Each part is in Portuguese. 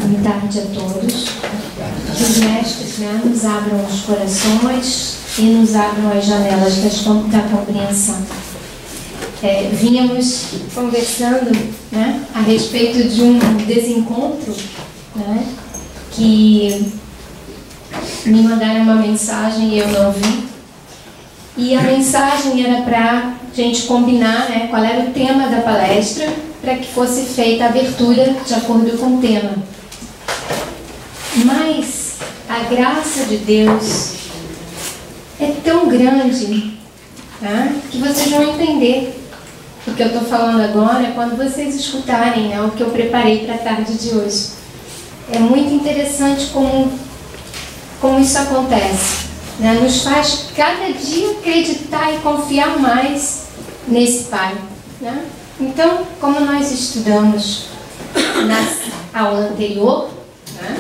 Boa tarde a todos. Que os mestres, né, nos abram os corações e nos abram as janelas da compreensão. Vínhamos conversando, né, a respeito de um desencontro, né, que me mandaram uma mensagem e eu não vi. E a mensagem era para a gente combinar, né, qual era o tema da palestra, para que fosse feita a abertura de acordo com o tema. Mas a graça de Deus é tão grande, tá, que vocês vão entender o que eu estou falando agora quando vocês escutarem, né, o que eu preparei para a tarde de hoje. É muito interessante como isso acontece, né? Nos faz cada dia acreditar e confiar mais nesse Pai, né? Então, como nós estudamos na aula anterior, né,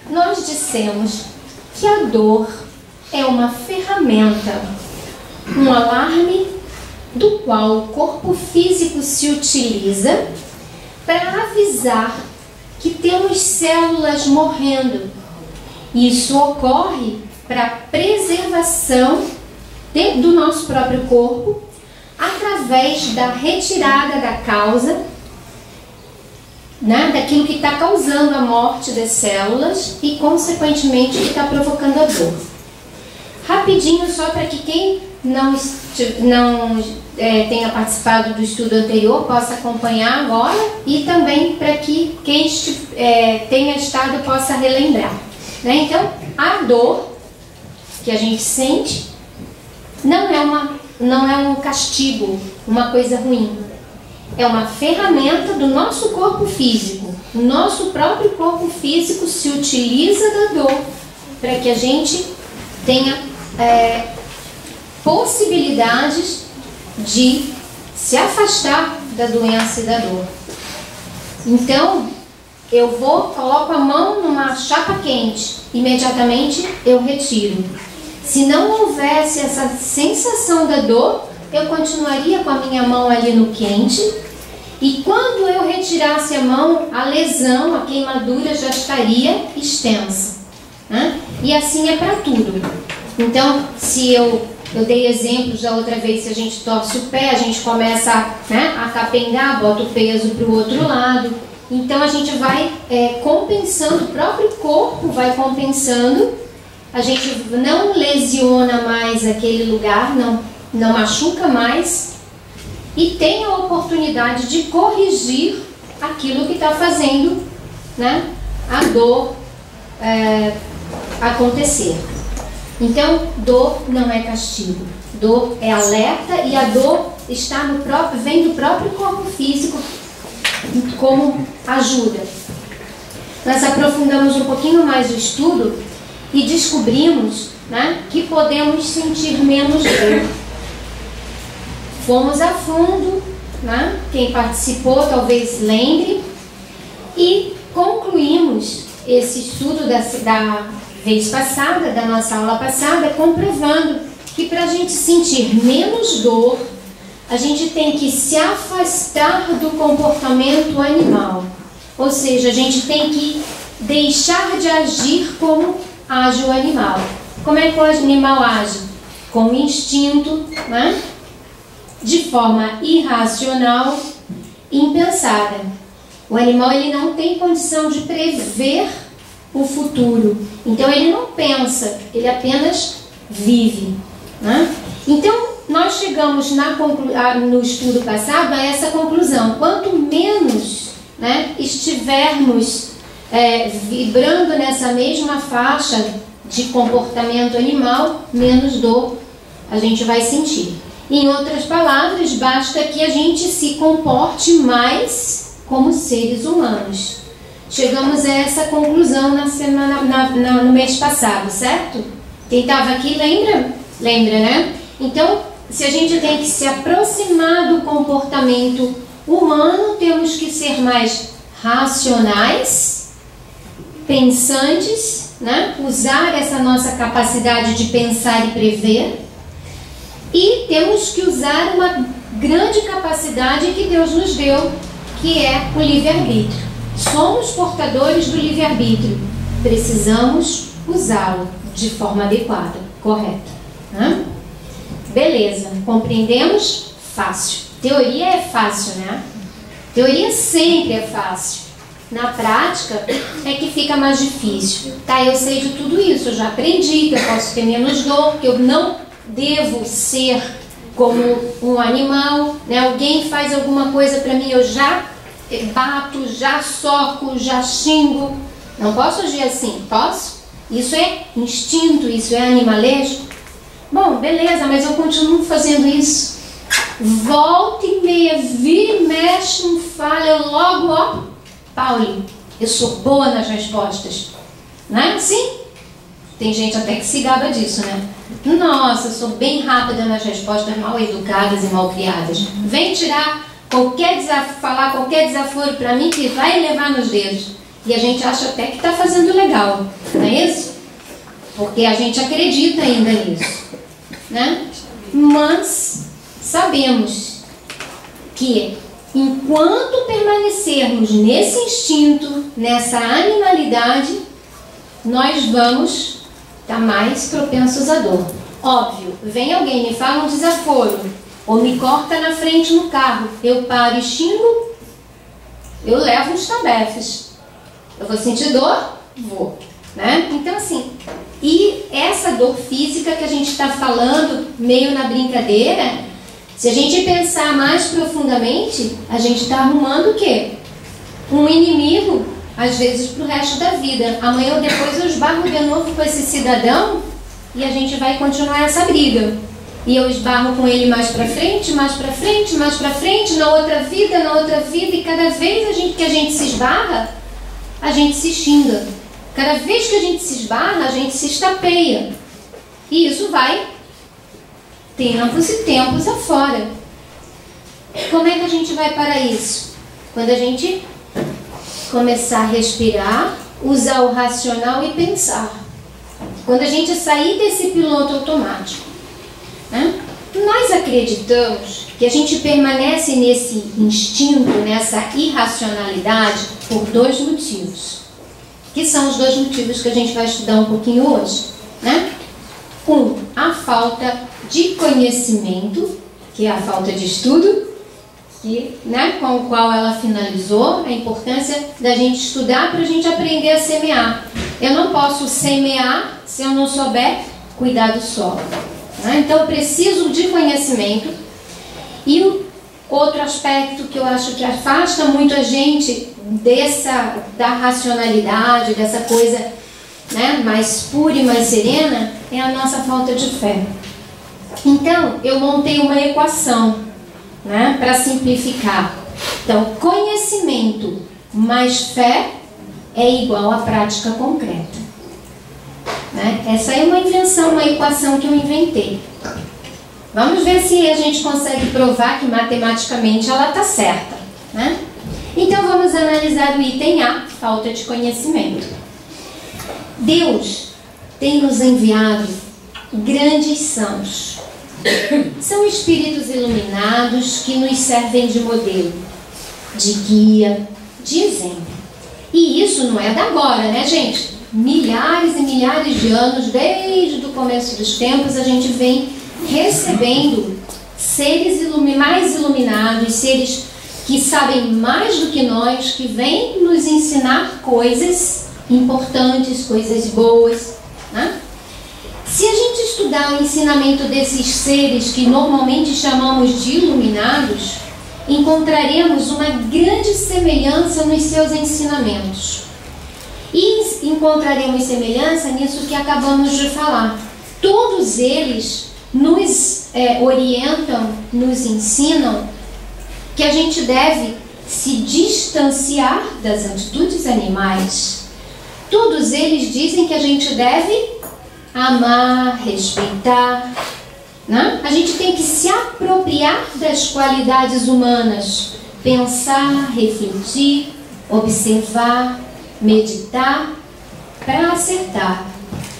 nós dissemos que a dor é uma ferramenta, um alarme do qual o corpo físico se utiliza para avisar que temos células morrendo. Isso ocorre para a preservação do nosso próprio corpo através da retirada da causa, né, daquilo que está causando a morte das células e, consequentemente, o que está provocando a dor. Rapidinho, só para que quem não tenha participado do estudo anterior possa acompanhar agora e também para que quem tenha estado possa relembrar, né? Então, a dor que a gente sente não é um castigo, uma coisa ruim. É uma ferramenta do nosso corpo físico. O nosso próprio corpo físico se utiliza da dor para que a gente tenha possibilidades de se afastar da doença e da dor. Então, eu coloco a mão numa chapa quente, imediatamente eu retiro. Se não houvesse essa sensação da dor, eu continuaria com a minha mão ali no quente, e quando eu retirasse a mão, a lesão, a queimadura já estaria extensa, né? E assim é para tudo. Então, se eu dei exemplos da outra vez, se a gente torce o pé, a gente começa, né, a capengar, bota o peso para o outro lado. Então a gente vai compensando, o próprio corpo vai compensando, a gente não lesiona mais aquele lugar, não machuca mais e tem a oportunidade de corrigir aquilo que está fazendo, né, a dor acontecer. Então, dor não é castigo, dor é alerta e a dor vem do próprio corpo físico como ajuda. Nós aprofundamos um pouquinho mais o estudo e descobrimos, né, que podemos sentir menos dor. Fomos a fundo, né, quem participou talvez lembre, e concluímos esse estudo da vez passada, da nossa aula passada, comprovando que para a gente sentir menos dor, a gente tem que se afastar do comportamento animal. Ou seja, a gente tem que deixar de agir como age o animal. Como é que o animal age? Com instinto, né? De forma irracional, impensada. O animal ele não tem condição de prever o futuro. Então ele não pensa, ele apenas vive, né? Então nós chegamos no estudo passado a essa conclusão: quanto menos, né, estivermos vibrando nessa mesma faixa de comportamento animal, menos dor a gente vai sentir. Em outras palavras, basta que a gente se comporte mais como seres humanos. Chegamos a essa conclusão no mês passado, certo? Quem estava aqui lembra? Lembra, né? Então, se a gente tem que se aproximar do comportamento humano, temos que ser mais racionais, pensantes, né? Usar essa nossa capacidade de pensar e prever. E temos que usar uma grande capacidade que Deus nos deu, que é o livre-arbítrio. Somos portadores do livre-arbítrio. Precisamos usá-lo de forma adequada, correta. Né? Beleza, compreendemos? Fácil. Teoria é fácil, né? Teoria sempre é fácil. Na prática é que fica mais difícil. Tá, eu sei de tudo isso, eu já aprendi que eu posso ter menos dor, que eu não devo ser como um animal, né? Alguém faz alguma coisa para mim, eu já bato, já soco, já xingo. Não posso agir assim, posso? Isso é instinto, isso é animalesco. Bom, beleza, mas eu continuo fazendo isso. Volta e meia, vira e mexe, não fala, eu logo, ó, Pauli, eu sou boa nas respostas. Não é assim? Tem gente até que se gaba disso, né? Nossa, eu sou bem rápida nas respostas mal educadas e mal criadas. Vem tirar qualquer desafio, falar qualquer desaforo para mim que vai levar nos dedos. E a gente acha até que está fazendo legal, não é isso? Porque a gente acredita ainda nisso, né? Mas sabemos que enquanto permanecermos nesse instinto, nessa animalidade, nós vamos estar mais propensos à dor. Óbvio, vem alguém, me fala um desaforo, ou me corta na frente no carro, eu paro e xingo, eu levo uns tabefes. Eu vou sentir dor? Vou. Né? Então assim, e essa dor física que a gente está falando, meio na brincadeira, se a gente pensar mais profundamente, a gente está arrumando o quê? Um inimigo, às vezes, para o resto da vida. Amanhã ou depois eu esbarro de novo com esse cidadão e a gente vai continuar essa briga. E eu esbarro com ele mais para frente, mais para frente, mais para frente, na outra vida, e cada vez que a gente se esbarra, a gente se xinga. Cada vez que a gente se esbarra, a gente se estapeia. E isso vai tempos e tempos afora. Como é que a gente vai para isso? Quando a gente começar a respirar, usar o racional e pensar. Quando a gente sair desse piloto automático, né? Nós acreditamos que a gente permanece nesse instinto, nessa irracionalidade, por dois motivos. Que são os dois motivos que a gente vai estudar um pouquinho hoje, né? A falta de conhecimento, que é a falta de estudo, que, né, com o qual ela finalizou, a importância da gente estudar para a gente aprender a semear. Eu não posso semear se eu não souber cuidar do solo. Né? Então eu preciso de conhecimento. E o outro aspecto que eu acho que afasta muito a gente da racionalidade, dessa coisa, né, mais pura e mais serena, é a nossa falta de fé. Então, eu montei uma equação, né, para simplificar. Então, conhecimento mais fé é igual a prática concreta. Né? Essa é uma invenção, uma equação que eu inventei. Vamos ver se a gente consegue provar que matematicamente ela está certa. Né? Então, vamos analisar o item A, falta de conhecimento. Deus tem nos enviado grandes santos. São espíritos iluminados que nos servem de modelo, de guia, de exemplo. E isso não é da agora, né, gente? Milhares e milhares de anos, desde o começo dos tempos, a gente vem recebendo seres mais iluminados, seres que sabem mais do que nós, que vêm nos ensinar coisas importantes, coisas boas, né? Se a gente estudar o ensinamento desses seres que normalmente chamamos de iluminados, encontraremos uma grande semelhança nos seus ensinamentos. E encontraremos semelhança nisso que acabamos de falar. Todos eles nos orientam, nos ensinam que a gente deve se distanciar das atitudes animais. Todos eles dizem que a gente deve amar, respeitar, né? A gente tem que se apropriar das qualidades humanas, pensar, refletir, observar, meditar para acertar,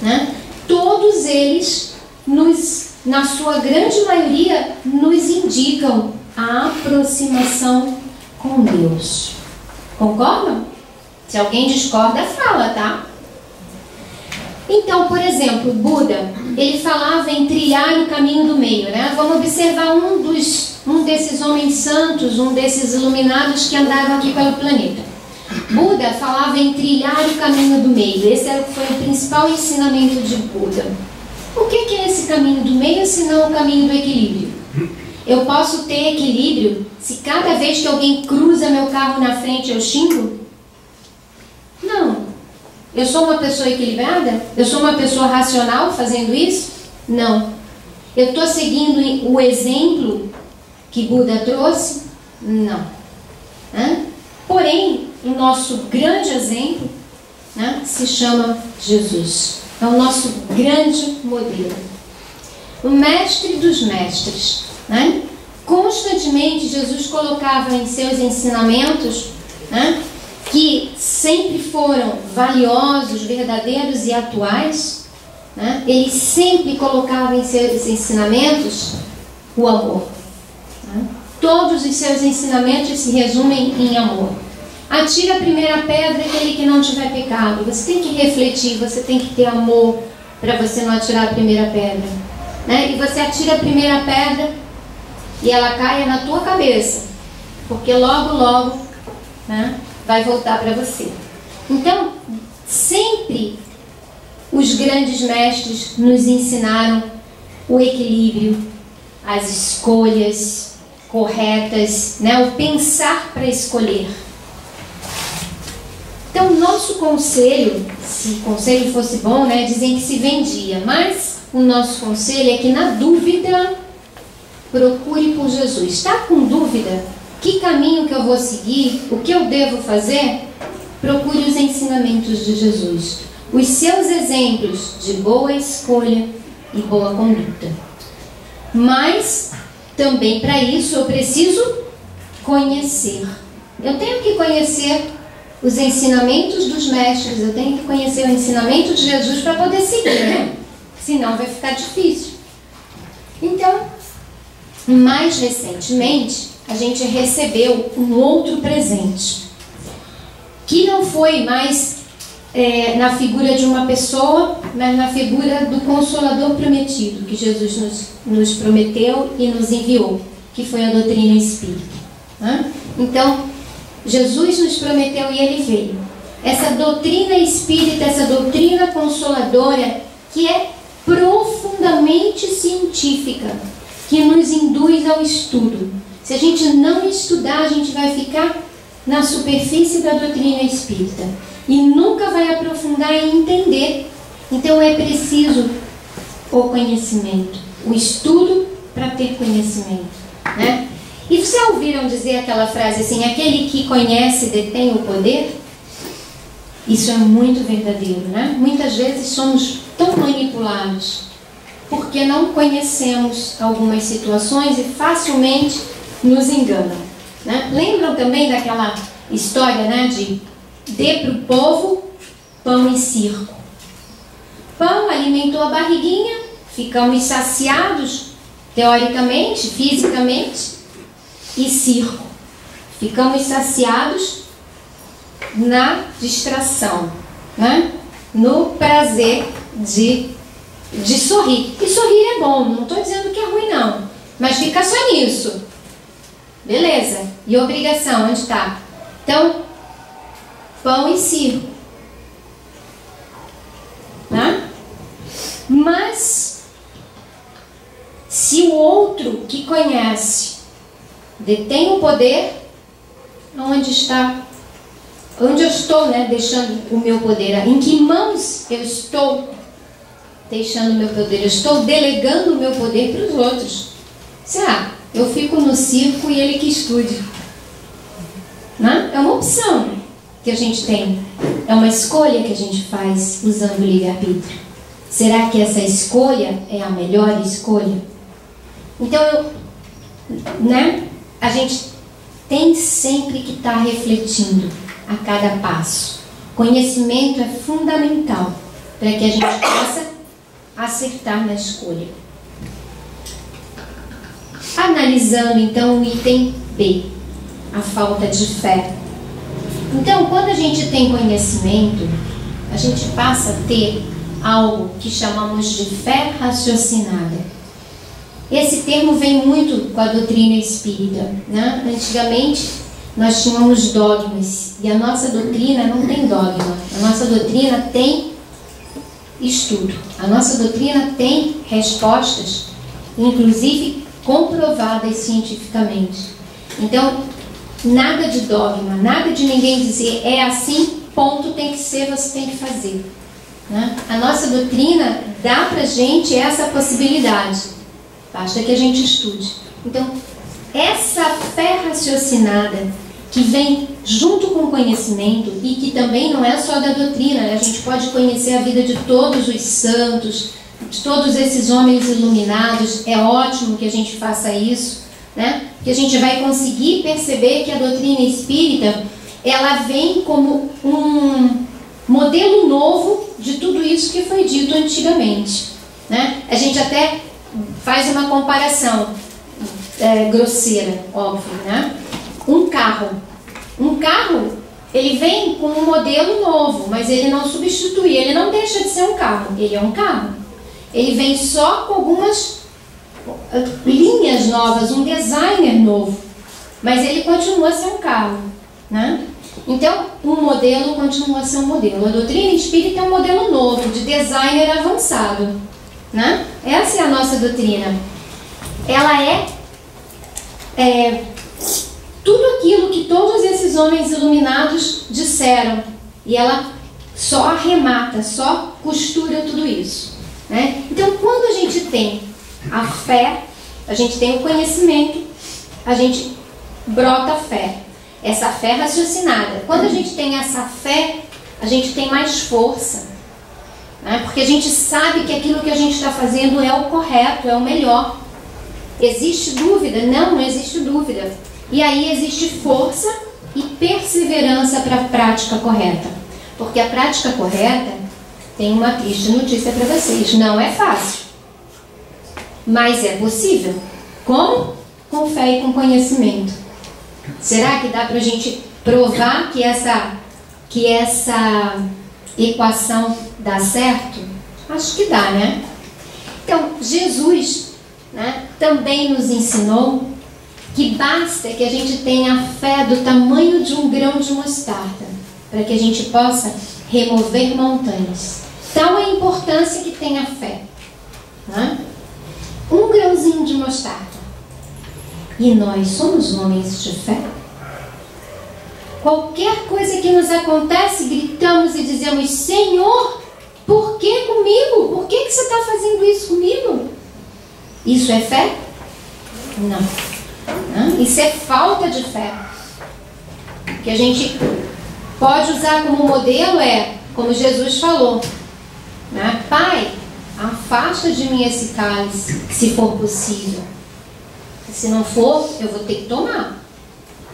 né? Todos eles, na sua grande maioria, nos indicam a aproximação com Deus. Concordam? Se alguém discorda, fala, tá? Então, por exemplo, Buda, ele falava em trilhar o caminho do meio, né? Vamos observar um desses homens santos, um desses iluminados que andaram aqui pelo planeta. Buda falava em trilhar o caminho do meio. Esse foi o principal ensinamento de Buda. O que é esse caminho do meio, senão o caminho do equilíbrio? Eu posso ter equilíbrio se cada vez que alguém cruza meu carro na frente eu xingo? Não. Eu sou uma pessoa equilibrada? Eu sou uma pessoa racional fazendo isso? Não. Eu estou seguindo o exemplo que Buda trouxe? Não. Porém, o nosso grande exemplo, né, se chama Jesus. É o nosso grande modelo. O mestre dos mestres. Né? Constantemente, Jesus colocava em seus ensinamentos, né, que sempre foram valiosos, verdadeiros e atuais, né? Ele sempre colocava em seus ensinamentos o amor. Né? Todos os seus ensinamentos se resumem em amor. Atira a primeira pedra aquele que não tiver pecado. Você tem que refletir, você tem que ter amor para você não atirar a primeira pedra. Né? E você atira a primeira pedra e ela caia na tua cabeça, porque logo, logo, né, vai voltar para você. Então, sempre os grandes mestres nos ensinaram o equilíbrio, as escolhas corretas, né, o pensar para escolher. Então, nosso conselho, se o conselho fosse bom, né, dizem que se vendia, mas o nosso conselho é que, na dúvida, procure por Jesus. Está com dúvida? Que caminho que eu vou seguir? O que eu devo fazer? Procure os ensinamentos de Jesus. Os seus exemplos de boa escolha e boa conduta. Mas, também para isso, eu preciso conhecer. Eu tenho que conhecer os ensinamentos dos mestres. Eu tenho que conhecer o ensinamento de Jesus para poder seguir, né? Senão vai ficar difícil. Então, mais recentemente, a gente recebeu um outro presente, que não foi mais na figura de uma pessoa, mas na figura do Consolador prometido, que Jesus nos prometeu e nos enviou, que foi a doutrina espírita. Né? Então, Jesus nos prometeu e Ele veio. Essa doutrina espírita, essa doutrina consoladora, que é profundamente científica, que nos induz ao estudo. Se a gente não estudar, a gente vai ficar na superfície da doutrina espírita e nunca vai aprofundar e entender. Então é preciso o conhecimento, o estudo para ter conhecimento, né? E vocês já ouviram dizer aquela frase assim: aquele que conhece detém o poder? Isso é muito verdadeiro, né? Muitas vezes somos tão manipulados porque não conhecemos algumas situações e facilmente nos enganam. Né? Lembram também daquela história, né, de dê para o povo pão e circo. Pão alimentou a barriguinha, ficamos saciados, teoricamente, fisicamente, e circo. Ficamos saciados na distração, né? No prazer de sorrir. E sorrir é bom, não estou dizendo que é ruim não, mas fica só nisso. Beleza. E obrigação, onde está? Então, pão e circo. Né? Mas, se o outro que conhece detém o poder, onde está? Onde eu estou, né, deixando o meu poder? Em que mãos eu estou deixando o meu poder? Eu estou delegando o meu poder para os outros. Será? Eu fico no circo e ele que estude. Né? É uma opção que a gente tem. É uma escolha que a gente faz usando o livre-arbítrio. Será que essa escolha é a melhor escolha? Então, né, a gente tem sempre que estar refletindo a cada passo. Conhecimento é fundamental para que a gente possa acertar na escolha. Analisando então o item B, a falta de fé. Então, quando a gente tem conhecimento, a gente passa a ter algo que chamamos de fé raciocinada. Esse termo vem muito com a doutrina espírita, né? Antigamente, nós tínhamos dogmas, e a nossa doutrina não tem dogma. A nossa doutrina tem estudo. A nossa doutrina tem respostas, inclusive comprovadas cientificamente. Então, nada de dogma, nada de ninguém dizer é assim, ponto, tem que ser, você tem que fazer, né? A nossa doutrina dá pra gente essa possibilidade, basta que a gente estude. Então, essa fé raciocinada que vem junto com o conhecimento, e que também não é só da doutrina, né? A gente pode conhecer a vida de todos os santos, de todos esses homens iluminados. É ótimo que a gente faça isso, né? Que a gente vai conseguir perceber que a doutrina espírita, ela vem como um modelo novo de tudo isso que foi dito antigamente, né? A gente até faz uma comparação grosseira, óbvio, né? Um carro, ele vem com um modelo novo, mas ele não substitui, ele não deixa de ser um carro, ele é um carro. Ele vem só com algumas linhas novas, um designer novo, mas ele continua a ser um carro, né? Então, um modelo continua a ser um modelo. A doutrina espírita é um modelo novo, de designer avançado, né? Essa é a nossa doutrina. Ela é tudo aquilo que todos esses homens iluminados disseram, e ela só arremata, só costura tudo isso, né? Então, quando a gente tem a fé, a gente tem o conhecimento, a gente brota a fé, essa fé raciocinada. Quando a gente tem essa fé, a gente tem mais força, né? Porque a gente sabe que aquilo que a gente está fazendo é o correto, é o melhor. Existe dúvida? Não, não existe dúvida. E aí existe força e perseverança para a prática correta. Porque a prática correta, tem uma triste notícia para vocês, não é fácil. Mas é possível. Como? Com fé e com conhecimento. Será que dá para a gente provar que essa equação dá certo? Acho que dá, né? Então, Jesus, né, também nos ensinou que basta que a gente tenha fé do tamanho de um grão de mostarda para que a gente possa remover montanhas. Tal é a importância que tem a fé, né? Um grãozinho de mostarda. E nós somos homens de fé. Qualquer coisa que nos acontece, gritamos e dizemos: Senhor, por que comigo? Por que você está fazendo isso comigo? Isso é fé? Não. Isso é falta de fé. O que a gente pode usar como modelo é, como Jesus falou, né? Pai, afasta de mim esse cálice, se for possível. Se não for, eu vou ter que tomar,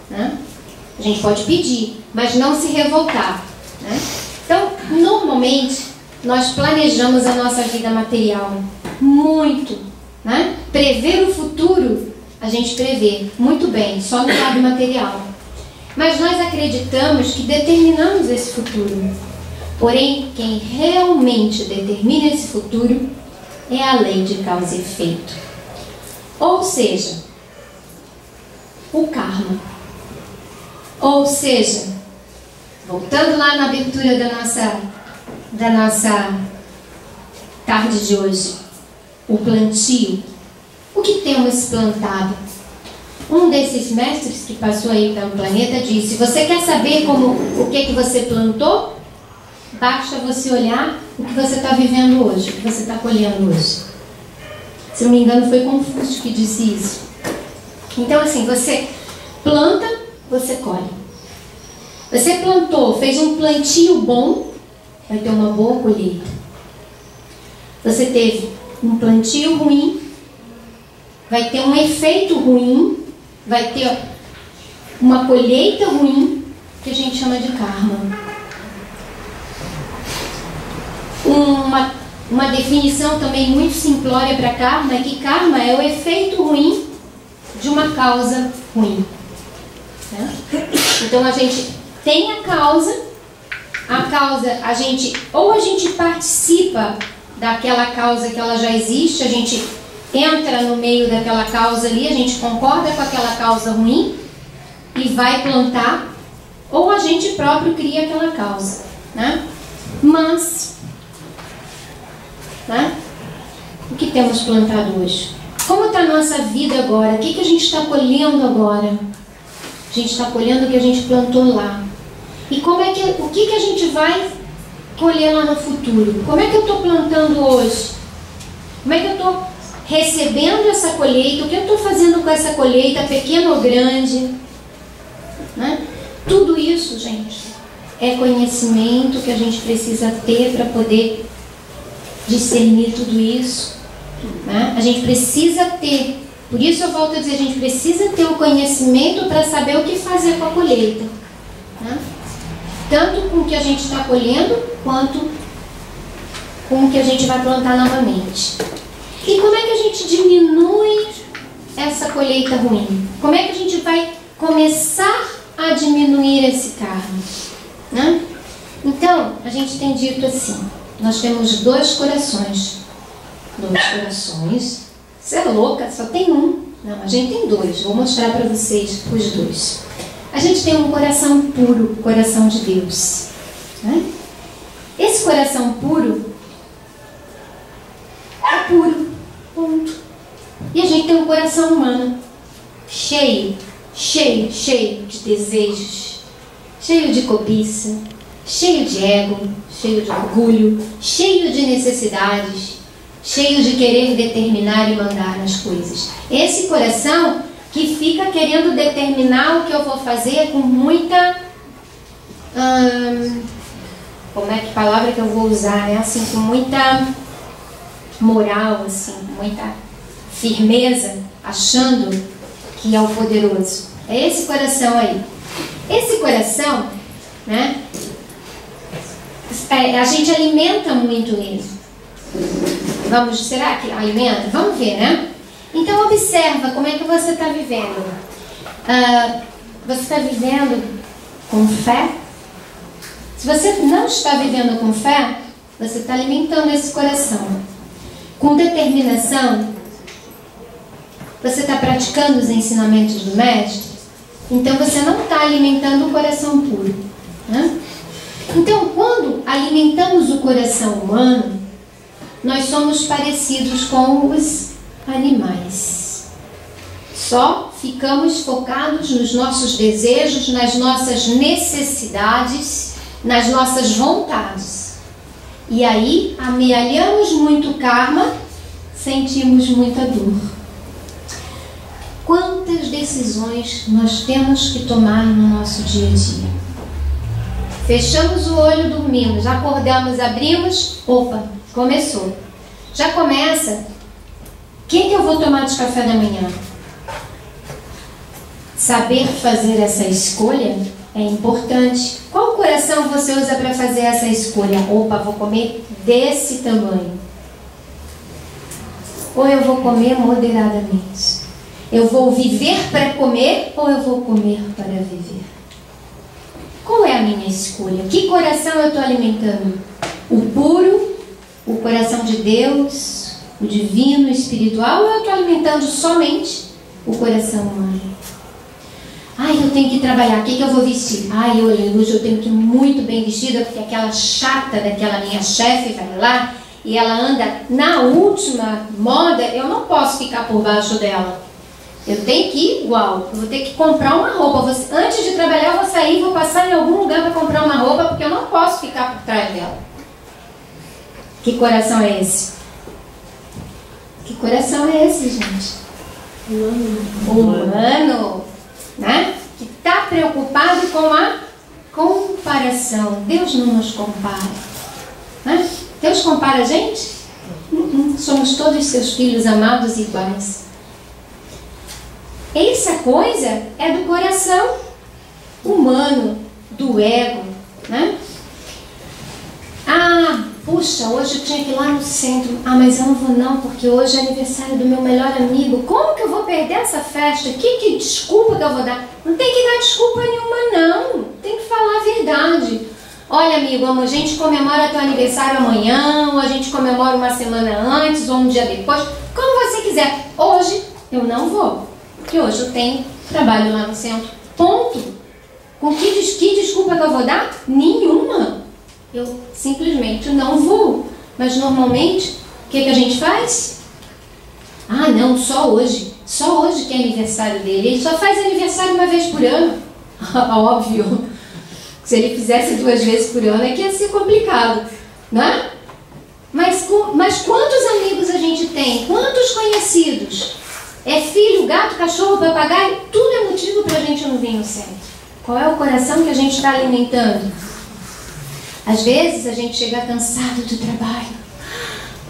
né? A gente pode pedir, mas não se revoltar, né? Então, normalmente, nós planejamos a nossa vida material muito, né? Prever o futuro, a gente prevê muito bem, só no lado material. Mas nós acreditamos que determinamos esse futuro. Porém, quem realmente determina esse futuro é a lei de causa e efeito. Ou seja, o karma. Ou seja, voltando lá na abertura da nossa tarde de hoje, o plantio. O que temos plantado? Um desses mestres que passou aí pelo planeta disse: você quer saber o que você plantou? Basta você olhar o que você está vivendo hoje, o que você está colhendo hoje. Se não me engano, foi Confúcio que disse isso. Então, assim, você planta, você colhe. Você plantou, fez um plantio bom, vai ter uma boa colheita. Você teve um plantio ruim, vai ter um efeito ruim, vai ter uma colheita ruim, que a gente chama de karma. Uma definição também muito simplória para karma é que karma é o efeito ruim de uma causa ruim, né? Então a gente tem a causa a gente participa daquela causa que ela já existe, a gente entra no meio daquela causa ali, a gente concorda com aquela causa ruim e vai plantar, ou a gente próprio cria aquela causa, né? Mas, né? O que temos plantado hoje? Como está a nossa vida agora? O que a gente está colhendo agora? A gente está colhendo o que a gente plantou lá. E o que a gente vai colher lá no futuro? Como é que eu estou plantando hoje? Como é que eu estou recebendo essa colheita? O que eu estou fazendo com essa colheita, pequena ou grande? Né? Tudo isso, gente, é conhecimento que a gente precisa ter para poder discernir tudo isso. Né? A gente precisa ter, por isso eu volto a dizer, a gente precisa ter o conhecimento para saber o que fazer com a colheita. Né? Tanto com o que a gente está colhendo, quanto com o que a gente vai plantar novamente. E como é que a gente diminui essa colheita ruim? Como é que a gente vai começar a diminuir esse karma? Né? Então, a gente tem dito assim, nós temos 2 corações. 2 corações. Você é louca, só tem um. Não, a gente tem 2. Vou mostrar para vocês os 2. A gente tem um coração puro, o coração de Deus. Né? Esse coração puro é puro, ponto. E a gente tem um coração humano, cheio de desejos, cheio de cobiça, cheio de ego, cheio de orgulho, cheio de necessidades, cheio de querer determinar e mandar nas coisas. Esse coração que fica querendo determinar o que eu vou fazer com muita... como é que palavra que eu vou usar? Né? Assim, com muita moral, assim, muita firmeza, achando que é o poderoso. É esse coração aí. Esse coração, né? A gente alimenta muito ele. Será que alimenta? Vamos ver, né? Então observa como é que você está vivendo. Você está vivendo com fé? Se você não está vivendo com fé, você está alimentando esse coração. Com determinação, você está praticando os ensinamentos do Mestre, então você não está alimentando o coração puro. Né? Então, quando alimentamos o coração humano, nós somos parecidos com os animais. Só ficamos focados nos nossos desejos, nas nossas necessidades, nas nossas vontades. E aí, amealhamos muito karma, sentimos muita dor. Quantas decisões nós temos que tomar no nosso dia a dia? Fechamos o olho, dormimos, acordamos, abrimos, opa, começou. Já começa. O que eu vou tomar de café da manhã? Saber fazer essa escolha é importante. Qual coração você usa para fazer essa escolha? Opa, vou comer desse tamanho. Ou eu vou comer moderadamente? Eu vou viver para comer ou eu vou comer para viver? Qual é a minha escolha? Que coração eu estou alimentando? O puro, o coração de Deus, o divino, o espiritual, ou eu estou alimentando somente o coração humano? Ai, eu tenho que trabalhar, o que eu vou vestir? Ai, hoje eu tenho que ir muito bem vestida, porque aquela chata daquela minha chefe vai lá e ela anda na última moda, eu não posso ficar por baixo dela. Eu tenho que ir igual, eu vou ter que comprar uma roupa. Antes de trabalhar eu vou sair, vou passar em algum lugar para comprar uma roupa, porque eu não posso ficar por trás dela. Que coração é esse? Que coração é esse, gente? Humano, né? Que está preocupado com a comparação. Deus não nos compara, né? Deus compara a gente? Somos todos seus filhos amados e iguais. Essa coisa é do coração humano, do ego, né? Por puxa, hoje eu tinha que ir lá no centro. Ah, mas eu não vou não, porque hoje é aniversário do meu melhor amigo. Como que eu vou perder essa festa? Que desculpa que eu vou dar? Não tem que dar desculpa nenhuma, não. Tem que falar a verdade. Olha, amigo, a gente comemora teu aniversário amanhã, ou a gente comemora uma semana antes, ou um dia depois. Como você quiser. Hoje eu não vou, porque hoje eu tenho trabalho lá no centro. Ponto. Com que desculpa que eu vou dar? Nenhuma. Eu simplesmente não vou. Mas normalmente, o que a gente faz? Ah, não, só hoje. Só hoje que é aniversário dele. Ele só faz aniversário uma vez por ano. Óbvio. Se ele fizesse 2 vezes por ano é que ia ser complicado, não é? Mas quantos amigos a gente tem? Quantos conhecidos? É filho, gato, cachorro, papagaio? Tudo é motivo para a gente não vir no centro. Qual é o coração que a gente está alimentando? Às vezes a gente chega cansado do trabalho.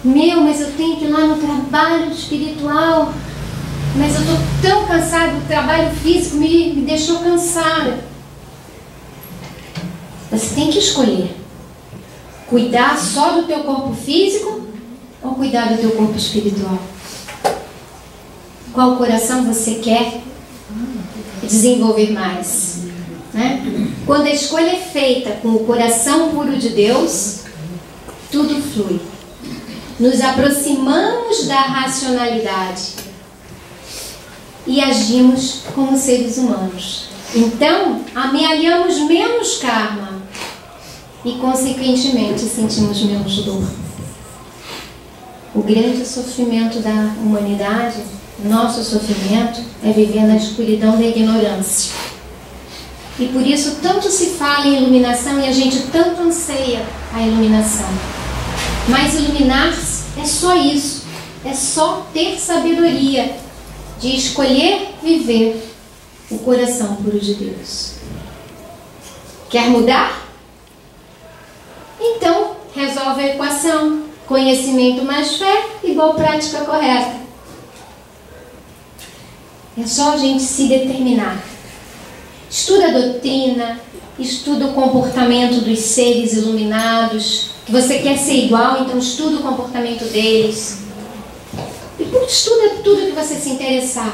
Meu, mas eu tenho que ir lá no trabalho espiritual. Mas eu estou tão cansado, o trabalho físico me deixou cansada. Você tem que escolher. Cuidar só do teu corpo físico ou cuidar do teu corpo espiritual? Qual coração você quer desenvolver mais? Né? Quando a escolha é feita com o coração puro de Deus, tudo flui. Nos aproximamos da racionalidade e agimos como seres humanos. Então, amealhamos menos karma e, consequentemente, sentimos menos dor. O grande sofrimento da humanidade, nosso sofrimento, é viver na escuridão da ignorância. E por isso tanto se fala em iluminação e a gente tanto anseia a iluminação. Mas iluminar-se é só isso. É só ter sabedoria de escolher viver o coração puro de Deus. Quer mudar? Então, resolve a equação. Conhecimento mais fé igual prática correta. É só a gente se determinar. Estuda a doutrina, estuda o comportamento dos seres iluminados, que você quer ser igual, então estuda o comportamento deles. E estuda tudo que você se interessar.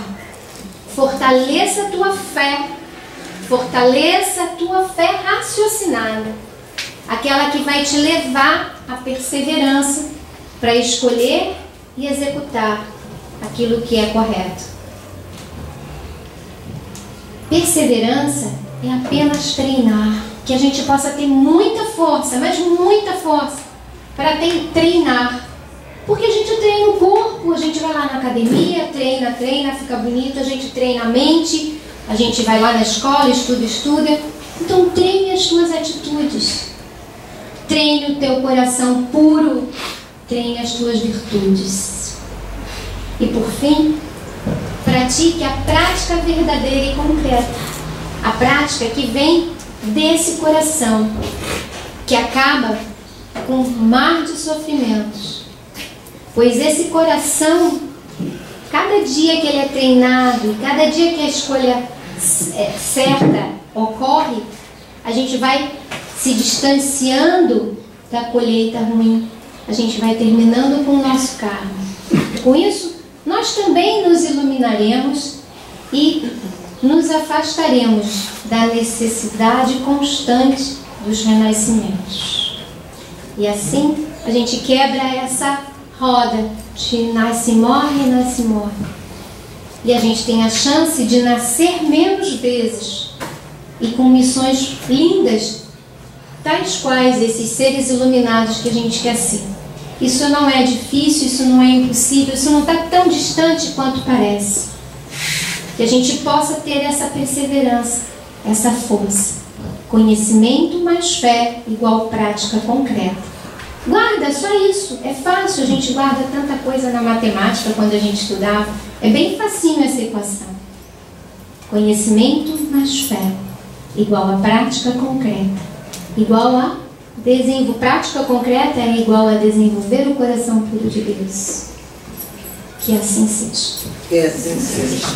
Fortaleça a tua fé. Fortaleça a tua fé raciocinada. Aquela que vai te levar à perseverança para escolher e executar aquilo que é correto. Perseverança é apenas treinar, que a gente possa ter muita força, mas muita força, para treinar. Porque a gente treina o corpo, a gente vai lá na academia, treina, fica bonito, a gente treina a mente, a gente vai lá na escola, estuda. Então treine as tuas atitudes, treine o teu coração puro, treine as tuas virtudes. E por fim, pratique a prática verdadeira e concreta. A prática que vem desse coração, que acaba com um mar de sofrimentos. Pois esse coração, cada dia que ele é treinado, cada dia que a escolha certa ocorre, a gente vai se distanciando da colheita ruim. A gente vai terminando com o nosso karma. Com isso, nós também nos iluminaremos e nos afastaremos da necessidade constante dos renascimentos. E assim, a gente quebra essa roda de nasce, morre. E a gente tem a chance de nascer menos vezes e com missões lindas, tais quais esses seres iluminados que a gente quer ser. Isso não é difícil, isso não é impossível, isso não está tão distante quanto parece. Que a gente possa ter essa perseverança, essa força. Conhecimento mais fé igual prática concreta. Guarda, só isso. É fácil, a gente guarda tanta coisa na matemática quando a gente estudava. É bem facinho essa equação. Conhecimento mais fé igual a prática concreta. Igual a prática concreta é igual a desenvolver o coração puro de Deus. Que assim seja. Que assim seja.